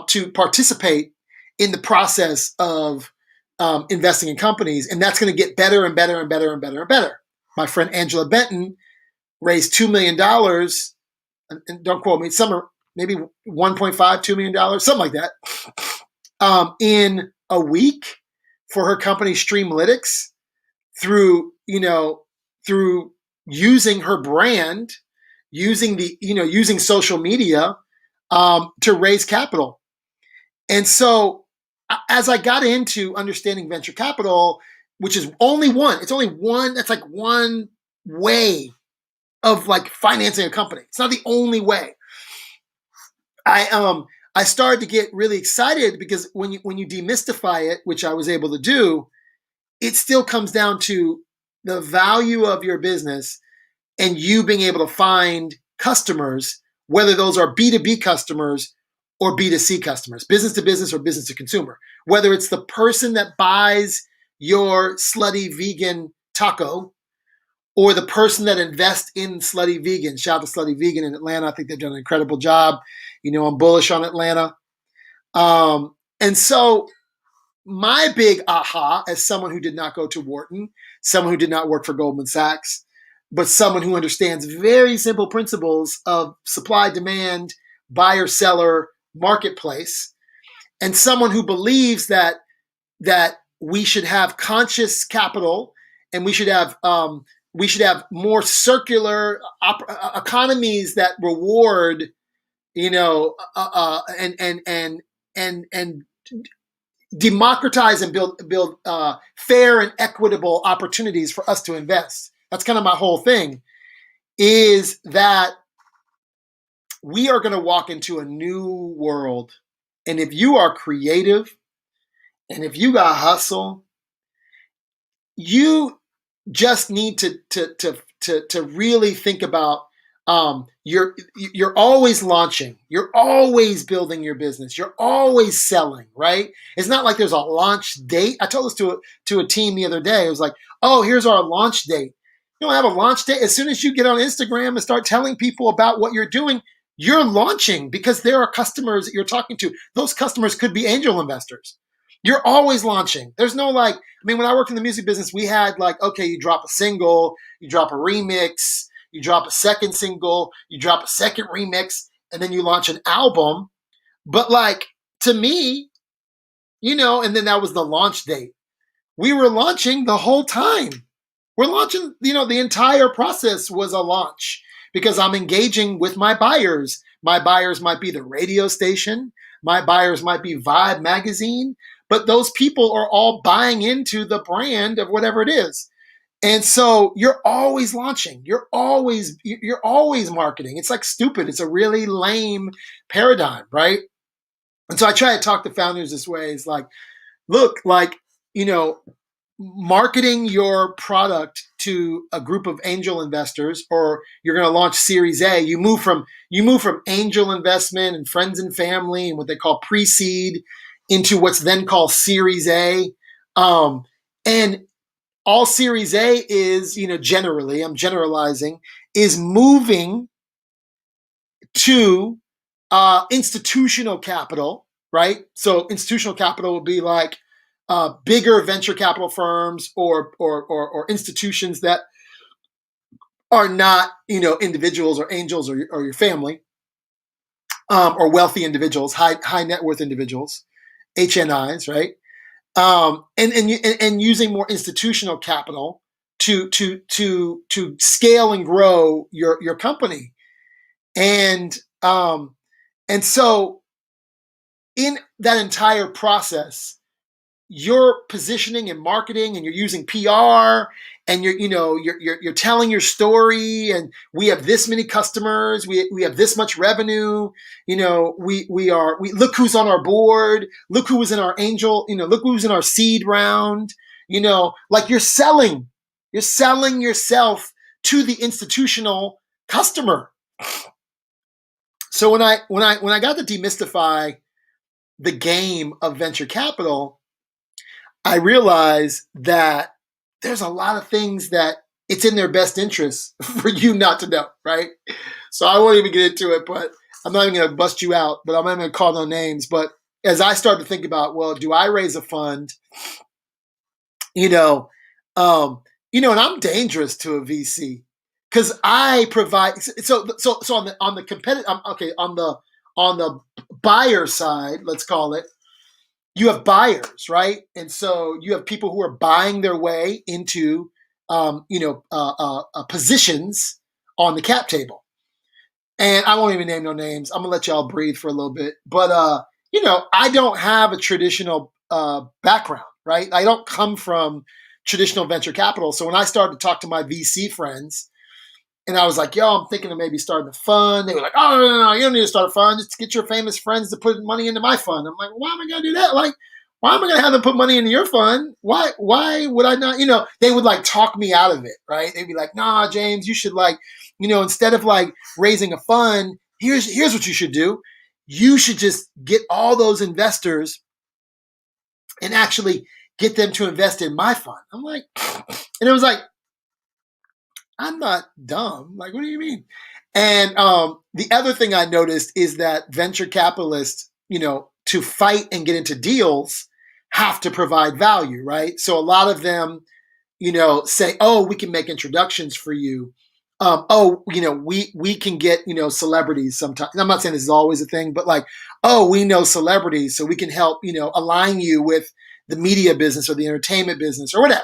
to participate in the process of investing in companies, and that's going to get better and better and better and better and better. My friend Angela Benton raised $2 million, and don't quote me, some are maybe 1.5, $2 million, something like that, in a week for her company Streamlytics through using her brand, using social media to raise capital. And so as I got into understanding venture capital, which is it's only one, that's like one way of like financing a company. It's not the only way. I started to get really excited because when you demystify it, which I was able to do, it still comes down to the value of your business and you being able to find customers, whether those are B2B customers or B2C customers, business to business or business to consumer, whether it's the person that buys your slutty vegan taco or the person that invests in Slutty Vegan. Shout out to Slutty Vegan in Atlanta. I think they've done an incredible job. I'm bullish on Atlanta. And so my big aha, as someone who did not go to Wharton, someone who did not work for Goldman Sachs, but someone who understands very simple principles of supply, demand, buyer, seller, marketplace, and someone who believes that we should have conscious capital and we should have more circular economies that reward, and democratize and build fair and equitable opportunities for us to invest. That's kind of my whole thing, is that we are going to walk into a new world. And if you are creative and if you got hustle, you just need to really think about you're always launching, you're always building your business, you're always selling, right? It's not like there's a launch date. I told this to a team the other day. It was like, oh, here's our launch date. You don't have a launch date. As soon as you get on Instagram and start telling people about what you're doing, you're launching, because there are customers that you're talking to. Those customers could be angel investors. You're always launching. There's no when I worked in the music business, we had okay, you drop a single, you drop a remix, you drop a second single, you drop a second remix, and then you launch an album. But to me, and then that was the launch date. We were launching the whole time. We're launching, the entire process was a launch because I'm engaging with my buyers. My buyers might be the radio station. My buyers might be Vibe magazine. But those people are all buying into the brand of whatever it is. And so you're always launching. You're always marketing. It's stupid. It's a really lame paradigm, right? And so I try to talk to founders this way. It's look, marketing your product to a group of angel investors, or you're going to launch Series A. You move from angel investment and friends and family and what they call pre-seed into what's then called Series A. And all Series A is, generally, I'm generalizing, is moving to institutional capital, right? So institutional capital would be bigger venture capital firms or institutions that are not, individuals or angels or your family, or wealthy individuals, high net worth individuals, HNIs, right? and using more institutional capital to scale and grow your company. And and so in that entire process, you're positioning and marketing, and you're using PR, and you're telling your story, and we have this many customers, we have this much revenue, we look who's on our board, look who was in our angel, look who's in our seed round, like you're selling yourself to the institutional customer. So when I got to demystify the game of venture capital, I realize that there's a lot of things that it's in their best interest for you not to know, right? So I won't even get into it, but I'm not even going to bust you out, but I'm not going to call no names. But as I start to think about, well, do I raise a fund? You know, and I'm dangerous to a VC because I provide. So on the competitive, okay, on the buyer side, let's call it, you have buyers, right? And so you have people who are buying their way into, positions on the cap table. And I won't even name no names. I'm gonna let y'all breathe for a little bit. But I don't have a traditional background, right? I don't come from traditional venture capital. So when I started to talk to my VC friends, and I was like, yo, I'm thinking of maybe starting a fund. They were like, oh, no, you don't need to start a fund. Just get your famous friends to put money into my fund. I'm like, why am I going to do that? Like, why am I going to have them put money into your fund? Why would I not? They would like talk me out of it, right? They'd be like, nah, James, you should like, instead of like raising a fund, here's what you should do. You should just get all those investors and actually get them to invest in my fund. I'm like, and it was like, I'm not dumb. Like, what do you mean? And the other thing I noticed is that venture capitalists, to fight and get into deals, have to provide value, right? So a lot of them, say, oh, we can make introductions for you. We can get, celebrities sometimes. I'm not saying this is always a thing, but like, oh, we know celebrities, so we can help, align you with the media business or the entertainment business or whatever.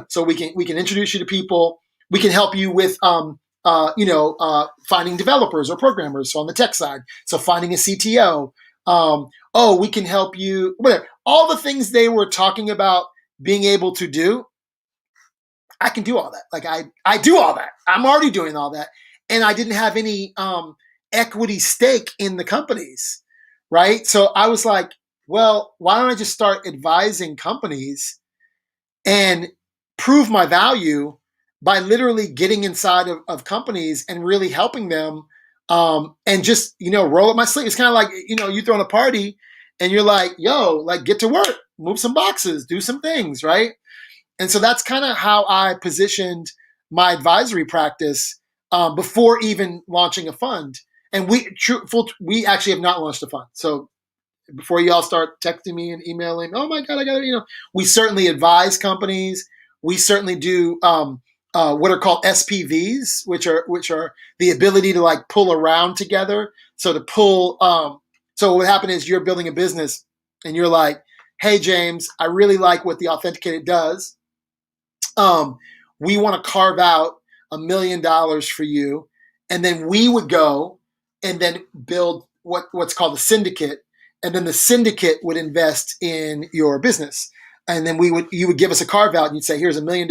So we can introduce you to people. We can help you with finding developers or programmers. So on the tech side, so finding a CTO. We can help you. Whatever. All the things they were talking about being able to do, I can do all that. Like I do all that. I'm already doing all that, and I didn't have any equity stake in the companies, right? So I was like, well, why don't I just start advising companies and prove my value by literally getting inside of companies and really helping them, and just roll up my sleeve. It's kind of like you throwing a party and you're like, yo, like get to work, move some boxes, do some things, right? And so that's kind of how I positioned my advisory practice before even launching a fund. And we actually have not launched a fund. So before y'all start texting me and emailing, oh my God, I got to, we certainly advise companies. We certainly do what are called SPVs, which are the ability to like pull around together. So to pull, so what happened is you're building a business and you're like, hey, James, I really like what the Authenticated does. We want to carve out $1 million for you. And then we would go and then build what's called a syndicate. And then the syndicate would invest in your business. And then you would give us a carve out and you'd say, here's $1 million.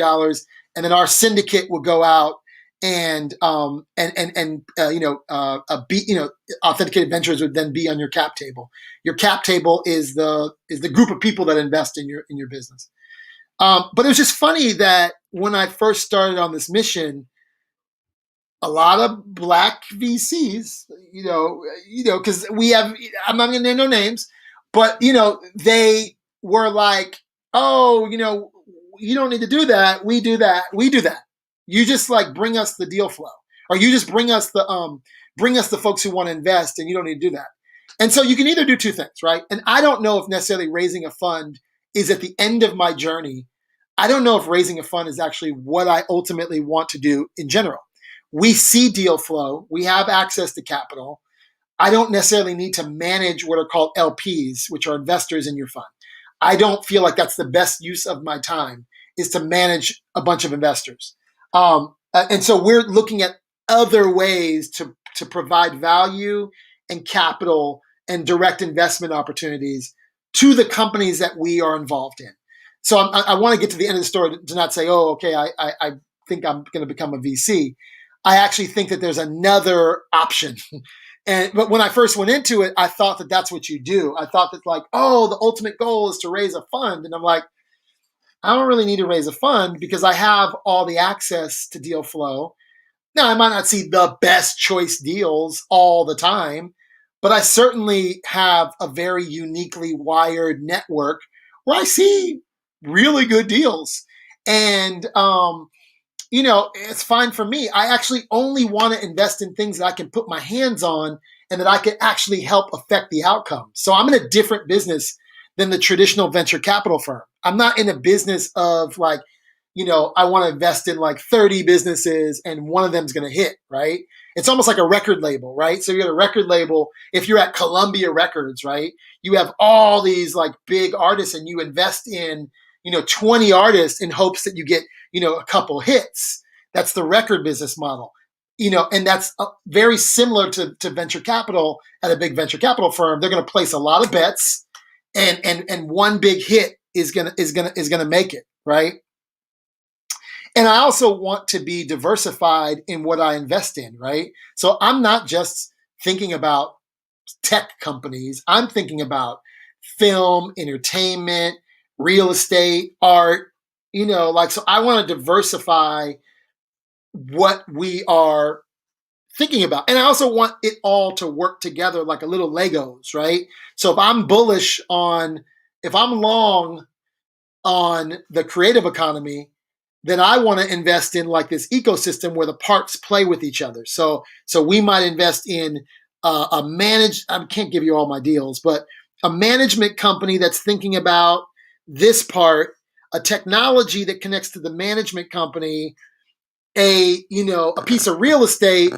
And then our syndicate would go out and Authenticated Ventures would then be on your cap table. Your cap table is the group of people that invest in your business. But it was just funny that when I first started on this mission, a lot of black VCs, because we have, I'm not going to name no names, but, they were like, oh, you don't need to do that. We do that. We do that. You just like bring us the deal flow, or you just bring us the folks who want to invest, and you don't need to do that. And so you can either do two things, right? And I don't know if necessarily raising a fund is at the end of my journey. I don't know if raising a fund is actually what I ultimately want to do in general. We see deal flow. We have access to capital. I don't necessarily need to manage what are called LPs, which are investors in your fund. I don't feel like that's the best use of my time is to manage a bunch of investors. And so we're looking at other ways to provide value and capital and direct investment opportunities to the companies that we are involved in. So I want to get to the end of the story to not say, oh, okay, I think I'm going to become a VC. I actually think that there's another option. But when I first went into it, I thought that that's what you do. I thought that like, oh, the ultimate goal is to raise a fund. And I'm like, I don't really need to raise a fund because I have all the access to deal flow. Now, I might not see the best choice deals all the time, but I certainly have a very uniquely wired network where I see really good deals. And, it's fine for me. I actually only want to invest in things that I can put my hands on and that I can actually help affect the outcome. So I'm in a different business than the traditional venture capital firm. I'm not in a business of like, I want to invest in like 30 businesses and one of them is going to hit, right? It's almost like a record label, right? So you got a record label. If you're at Columbia Records, right, you have all these like big artists and you invest in, 20 artists in hopes that you get, a couple hits. That's the record business model. And that's very similar to venture capital at a big venture capital firm. They're going to place a lot of bets and one big hit is gonna make it, right? And I also want to be diversified in what I invest in, right? So I'm not just thinking about tech companies. I'm thinking about film, entertainment, real estate, art, so I want to diversify what we are thinking about. And I also want it all to work together like a little Legos, right? So if I'm long on the creative economy, then I want to invest in like this ecosystem where the parts play with each other. So we might invest in I can't give you all my deals, but a management company that's thinking about this part, a technology that connects to the management company, a piece of real estate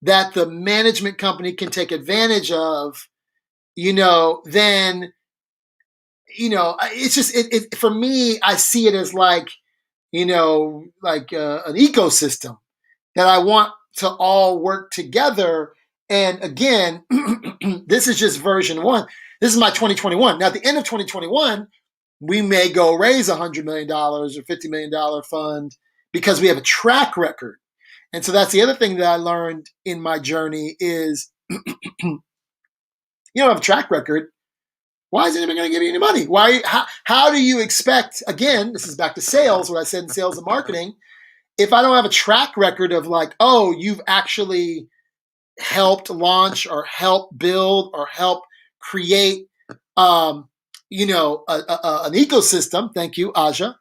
that the management company can take advantage of, then it's just it for me. I see it as like an ecosystem that I want to all work together. And again, this is just version one. This is my 2021. Now, at the end of 2021, we may go raise $100 million or $50 million fund because we have a track record. And so that's the other thing that I learned in my journey is you don't have a track record. Why is anybody going to give you any money? How do you expect, again, this is back to sales, what I said in sales and marketing, if I don't have a track record of like, oh, you've actually helped launch or help build or help create, an ecosystem. Thank you, Aja.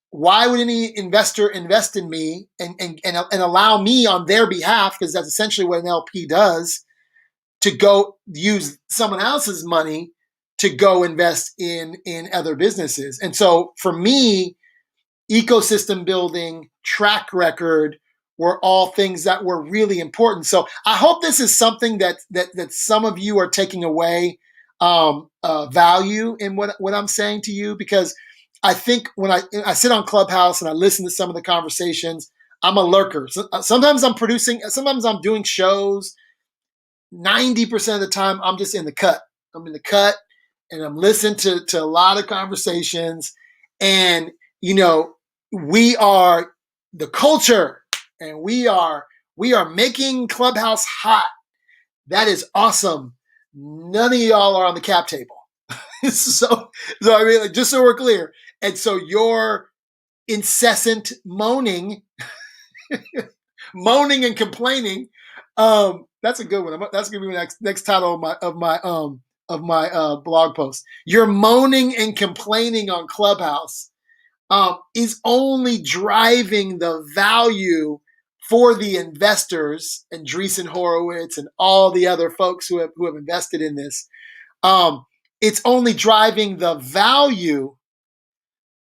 Why would any investor invest in me and allow me on their behalf, because that's essentially what an LP does, to go use someone else's money to go invest in other businesses? And so for me, ecosystem building, track record were all things that were really important. So I hope this is something that some of you are taking away value in what I'm saying to you, because I think when I sit on Clubhouse and I listen to some of the conversations, I'm a lurker. So, sometimes I'm producing, sometimes I'm doing shows. 90% of the time, I'm just in the cut. I'm in the cut and I'm listening to a lot of conversations. And, we are the culture and we are making Clubhouse hot. That is awesome. None of y'all are on the cap table. so I mean, just so we're clear. And so your incessant moaning and complaining, that's a good one. That's gonna be the next title of my blog post. Your moaning and complaining on Clubhouse is only driving the value for the investors, and Andreessen Horowitz and all the other folks who have invested in this. It's only driving the value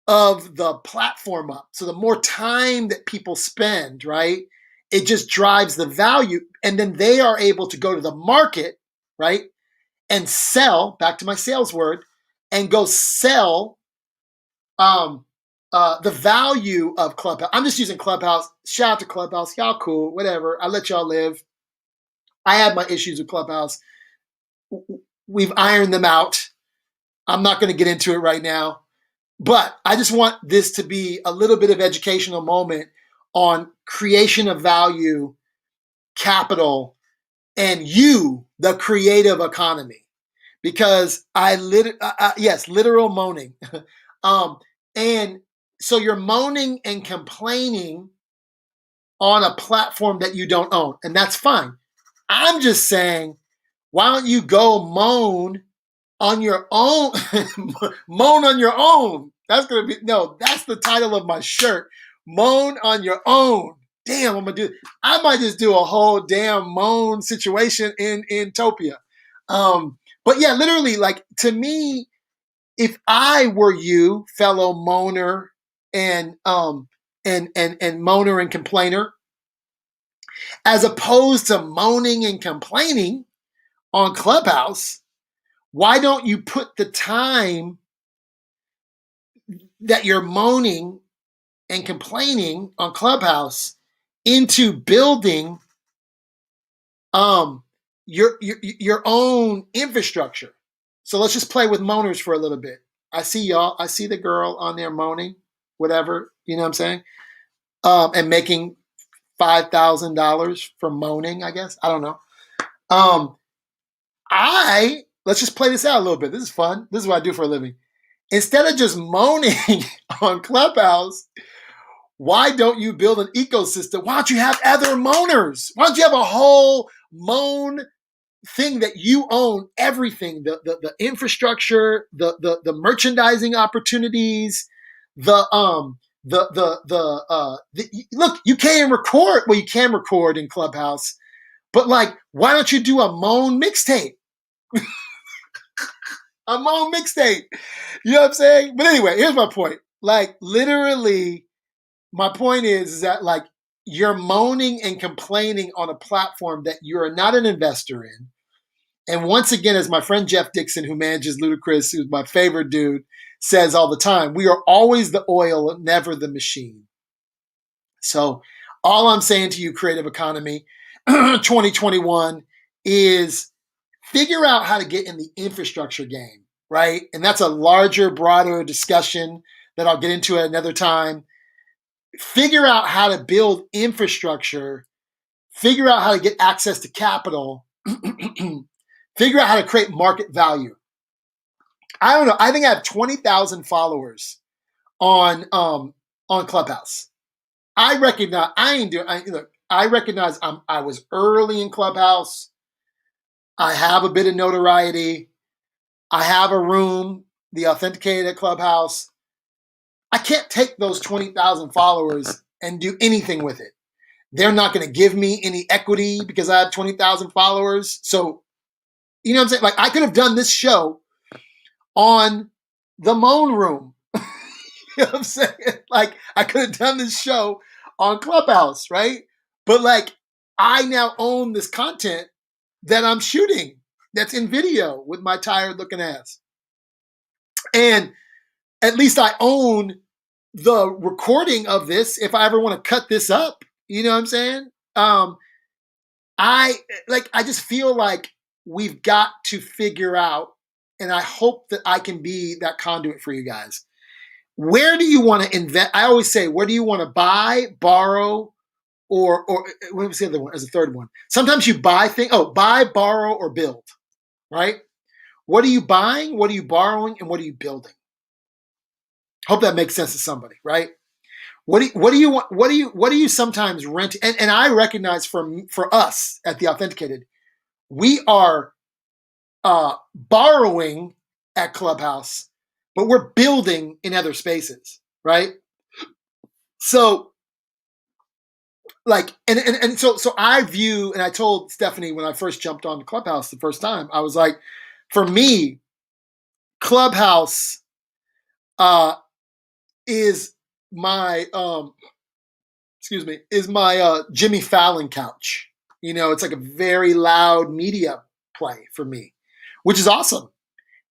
of the platform up. So the more time that people spend, right, it just drives the value. And then they are able to go to the market, right, and sell, back to my sales word, and go sell the value of Clubhouse. I'm just using Clubhouse. Shout out to Clubhouse. Y'all cool, whatever. I let y'all live. I had my issues with Clubhouse. We've ironed them out. I'm not going to get into it right now. But I just want this to be a little bit of educational moment on creation of value, capital, and you, the creative economy. Because literal moaning. And so you're moaning and complaining on a platform that you don't own, and that's fine. I'm just saying, why don't you go moan on your own? Moan on your own. That's the title of my shirt. Moan on your own. Damn, I might just do a whole damn moan situation in Topia. But yeah, literally, like, to me, if I were you, fellow moaner and moaner and complainer, as opposed to moaning and complaining on Clubhouse, why don't you put the time that you're moaning and complaining on Clubhouse into building your own infrastructure? So let's just play with moaners for a little bit. I see y'all. I see the girl on there moaning, whatever, you know what I'm saying? And making $5,000 from moaning, I guess. I don't know. Let's just play this out a little bit. This is fun. This is what I do for a living. Instead of just moaning on Clubhouse, why don't you build an ecosystem? Why don't you have other moaners? Why don't you have a whole moan thing that you own everything, the infrastructure, the merchandising opportunities, look, you can't record. Well, you can record in Clubhouse, but like, why don't you do a moan mixtape? A moan mixtape. You know what I'm saying? But anyway, here's my point. Like, literally, my point is that, like, you're moaning and complaining on a platform that you're not an investor in. And once again, as my friend Jeff Dixon, who manages Ludacris, who's my favorite dude, says all the time, we are always the oil, never the machine. So all I'm saying to you, creative economy, 2021, is figure out how to get in the infrastructure game, right? And that's a larger, broader discussion that I'll get into at another time. Figure out how to build infrastructure, figure out how to get access to capital, figure out how to create market value. I don't know. I think I have 20,000 followers on Clubhouse. I recognize I recognize I was early in Clubhouse. I have a bit of notoriety. I have a room, the Authenticated Clubhouse. I can't take those 20,000 followers and do anything with it. They're not going to give me any equity because I have 20,000 followers. So, you know what I'm saying? Like, I could have done this show on the Moan Room. You know what I'm saying? Like, I could have done this show on Clubhouse, right? But, like, I now own this content that I'm shooting that's in video with my tired looking ass. And at least I own the recording of this if I ever want to cut this up. You know what I'm saying? I just feel like we've got to figure out, and I hope that I can be that conduit for you guys. Where do you want to invest? I always say, where do you want to buy, borrow, or what was the other one as a third one? Sometimes you buy things. Oh, buy, borrow, or build, right? What are you buying? What are you borrowing? And what are you building? Hope that makes sense to somebody, right? What do you want? What do you sometimes rent? And I recognize for us at the Authenticated, we are borrowing at Clubhouse, but we're building in other spaces, right? So, like, and so I view, and I told Stephanie when I first jumped on Clubhouse the first time, I was like, for me, Clubhouse is my Jimmy Fallon couch. You know, it's like a very loud media play for me, which is awesome.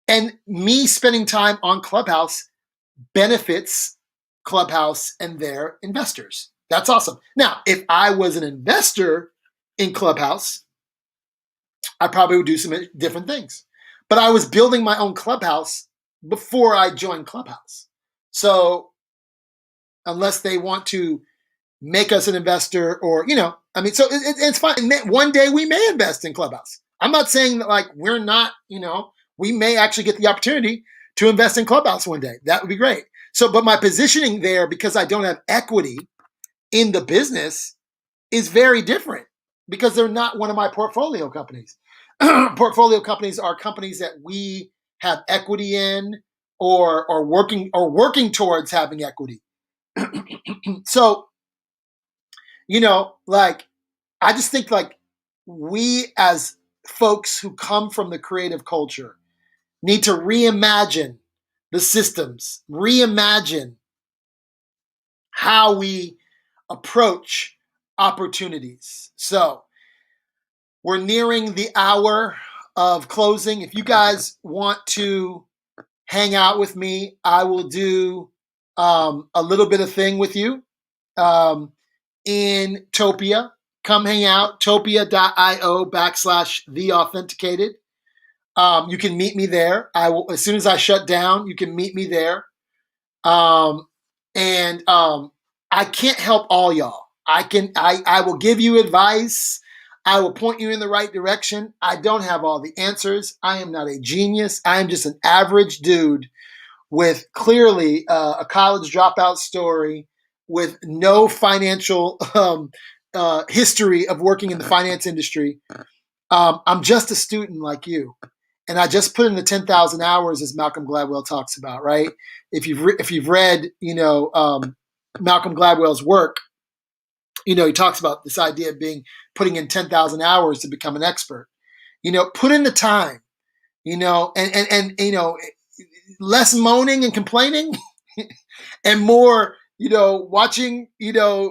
And me spending time on Clubhouse benefits Clubhouse and their investors. That's awesome. Now, if I was an investor in Clubhouse, I probably would do some different things. But I was building my own Clubhouse before I joined Clubhouse. So unless they want to make us an investor or, so it's fine. One day we may invest in Clubhouse. I'm not saying that like we're not, we may actually get the opportunity to invest in Clubhouse one day. That would be great. So, but my positioning there, because I don't have equity in the business, is very different because they're not one of my portfolio companies. Portfolio companies are companies that we have equity in or working towards having equity. So, like I just think like we as folks who come from the creative culture need to reimagine the systems, reimagine how we approach opportunities. So we're nearing the hour of closing. If you guys want to hang out with me, I will do a little bit of thing with you in Topia. Come hang out, topia.io/theauthenticated. You can meet me there. I will, as soon as I shut down, you can meet me there. And I can't help all y'all. I will give you advice. I will point you in the right direction. I don't have all the answers. I am not a genius. I am just an average dude with clearly a college dropout story, with no financial history of working in the finance industry. I'm just a student like you. And I just put in the 10,000 hours, as Malcolm Gladwell talks about, right? If you've read, Malcolm Gladwell's work, he talks about this idea of putting in 10,000 hours to become an expert. Put in the time, and less moaning and complaining, and more, watching, Anita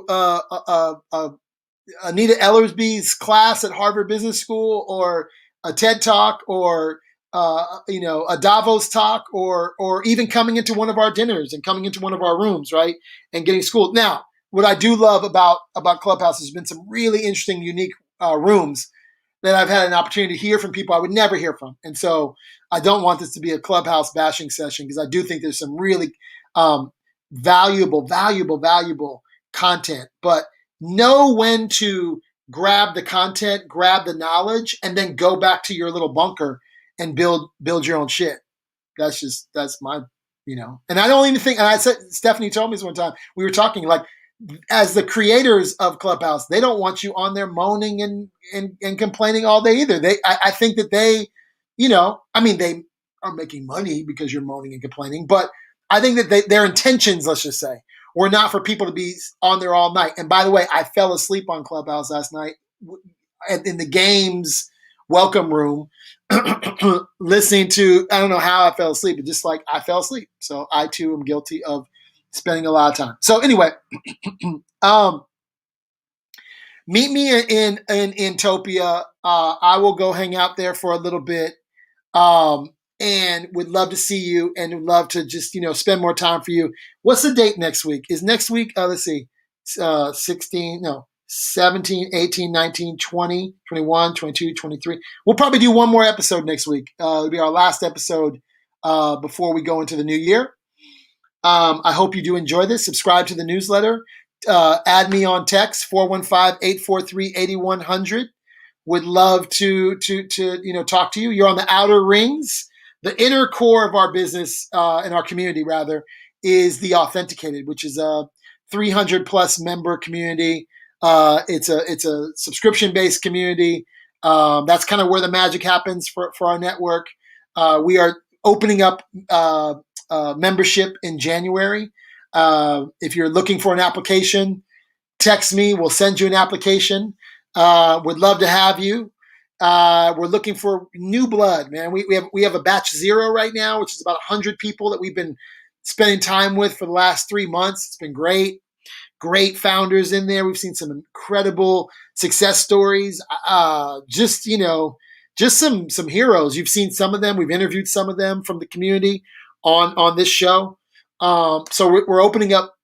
Ellersby's class at Harvard Business School, or a TED Talk, or a Davos talk, or even coming into one of our dinners and coming into one of our rooms, right, and getting schooled. Now, what I do love about Clubhouse has been some really interesting, unique rooms that I've had an opportunity to hear from people I would never hear from, and so I don't want this to be a Clubhouse bashing session, because I do think there's some really valuable content, but know when to grab the content, grab the knowledge, and then go back to your little bunker and build your own shit. That's my, and I don't even think, and I said, Stephanie told me this one time, we were talking, like, as the creators of Clubhouse, they don't want you on there moaning and complaining all day either. I think that they, they are making money because you're moaning and complaining, but I think that their intentions, let's just say, were not for people to be on there all night. And by the way, I fell asleep on Clubhouse last night in the games welcome room, listening to, I don't know how I fell asleep, but just like I fell asleep. So I too am guilty of spending a lot of time. So anyway, meet me in Topia. I will go hang out there for a little bit. And would love to see you, and would love to just, spend more time for you. What's the date next week? Is next week, let's see, 17, 18, 19, 20, 21, 22, 23. We'll probably do one more episode next week. It'll be our last episode before we go into the new year. I hope you do enjoy this. Subscribe to the newsletter. Add me on text, 415-843-8100. Would love to talk to you. You're on the outer rings. The inner core of our business, in our community rather, is the Authenticated, which is a 300 plus member community. It's a subscription based community. That's kind of where the magic happens for our network. We are opening up membership in January. If you're looking for an application, text me. We'll send you an application. Would love to have you. We're looking for new blood, man. We have a batch 0 right now, which is about 100 people that we've been spending time with for the last 3 months. It's been great founders in there. We've seen some incredible success stories. just some heroes. You've seen some of them. We've interviewed some of them from the community on this show. So we're opening up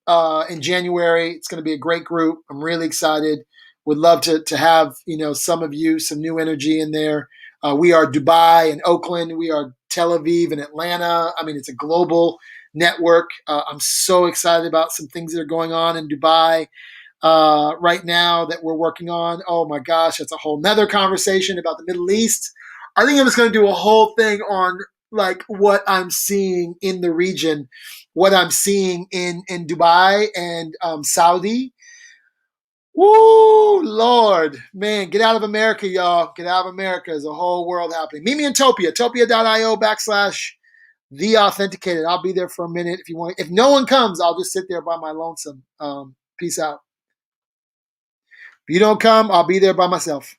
in January. It's going to be a great group. I'm really excited. Would love to have some of you, some new energy in there. We are Dubai and Oakland. We are Tel Aviv and Atlanta. I mean, it's a global network. I'm so excited about some things that are going on in Dubai right now that we're working on. Oh my gosh, that's a whole nother conversation about the Middle East. I think I'm just going to do a whole thing on like what I'm seeing in the region, what I'm seeing in Dubai and Saudi. Woo, Lord, man, get out of America, y'all. Get out of America. There's a whole world happening. Meet me in Topia, topia.io/ the authenticated. I'll be there for a minute if you want. If no one comes, I'll just sit there by my lonesome. Peace out. If you don't come, I'll be there by myself.